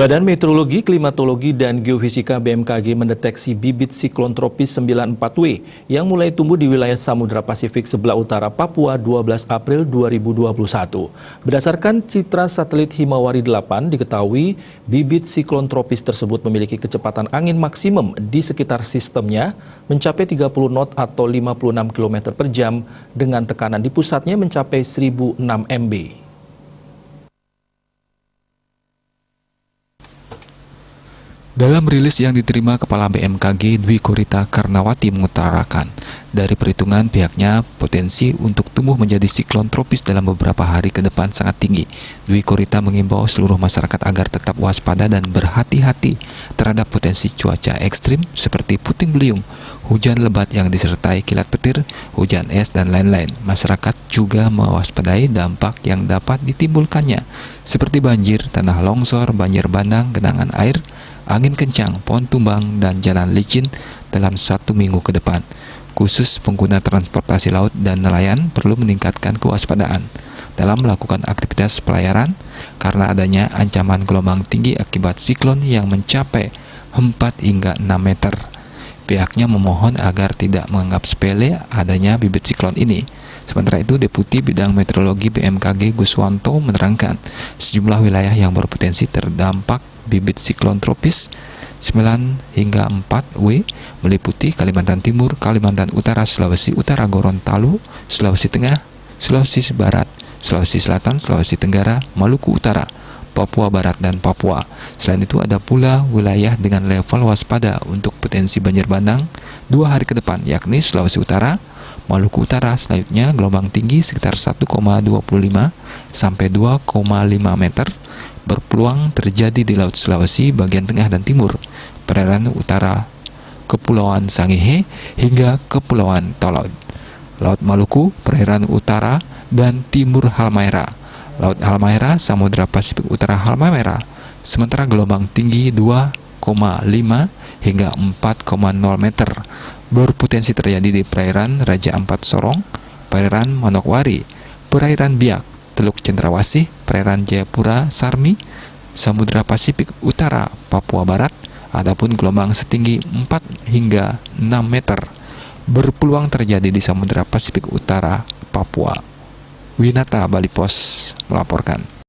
Badan Meteorologi, Klimatologi, dan Geofisika BMKG mendeteksi bibit siklon tropis 94W yang mulai tumbuh di wilayah Samudra Pasifik sebelah utara Papua 12 April 2021. Berdasarkan citra satelit Himawari 8, diketahui bibit siklon tropis tersebut memiliki kecepatan angin maksimum di sekitar sistemnya mencapai 30 knot atau 56 km per jam dengan tekanan di pusatnya mencapai 1006 MB. Dalam rilis yang diterima Kepala BMKG Dwi Korita Karnawati mengutarakan, dari perhitungan pihaknya potensi untuk tumbuh menjadi siklon tropis dalam beberapa hari ke depan sangat tinggi. Dwi Korita mengimbau seluruh masyarakat agar tetap waspada dan berhati-hati terhadap potensi cuaca ekstrim seperti puting beliung, hujan lebat yang disertai kilat petir, hujan es, dan lain-lain. Masyarakat juga mewaspadai dampak yang dapat ditimbulkannya, seperti banjir, tanah longsor, banjir bandang, genangan air, angin kencang, pohon tumbang, dan jalan licin dalam 1 minggu ke depan. Khusus pengguna transportasi laut dan nelayan perlu meningkatkan kewaspadaan dalam melakukan aktivitas pelayaran karena adanya ancaman gelombang tinggi akibat siklon yang mencapai 4 hingga 6 meter. Pihaknya memohon agar tidak menganggap sepele adanya bibit siklon ini. Sementara itu, Deputi Bidang Meteorologi BMKG Guswanto menerangkan sejumlah wilayah yang berpotensi terdampak bibit siklon tropis 9 hingga 4W meliputi Kalimantan Timur, Kalimantan Utara, Sulawesi Utara, Gorontalo, Sulawesi Tengah, Sulawesi Barat, Sulawesi Selatan, Sulawesi Tenggara, Maluku Utara, Papua Barat, dan Papua. Selain itu ada pula wilayah dengan level waspada untuk potensi banjir bandang 2 hari ke depan, yakni Sulawesi Utara, Maluku Utara. Selanjutnya gelombang tinggi sekitar 1,25 sampai 2,5 meter berpeluang terjadi di Laut Sulawesi bagian tengah dan timur, perairan utara Kepulauan Sangihe hingga Kepulauan Tolaut, Laut Maluku, perairan utara dan timur Halmahera, Laut Halmahera, Samudra Pasifik Utara Halmahera. Sementara gelombang tinggi 2,5 hingga 4,0 meter berpotensi terjadi di perairan Raja Ampat Sorong, perairan Manokwari, perairan Biak, Teluk Cendrawasih, perairan Jayapura Sarmi, Samudra Pasifik Utara Papua Barat. Adapun gelombang setinggi 4 hingga 6 meter berpeluang terjadi di Samudra Pasifik Utara Papua. Winata Bali Pos melaporkan.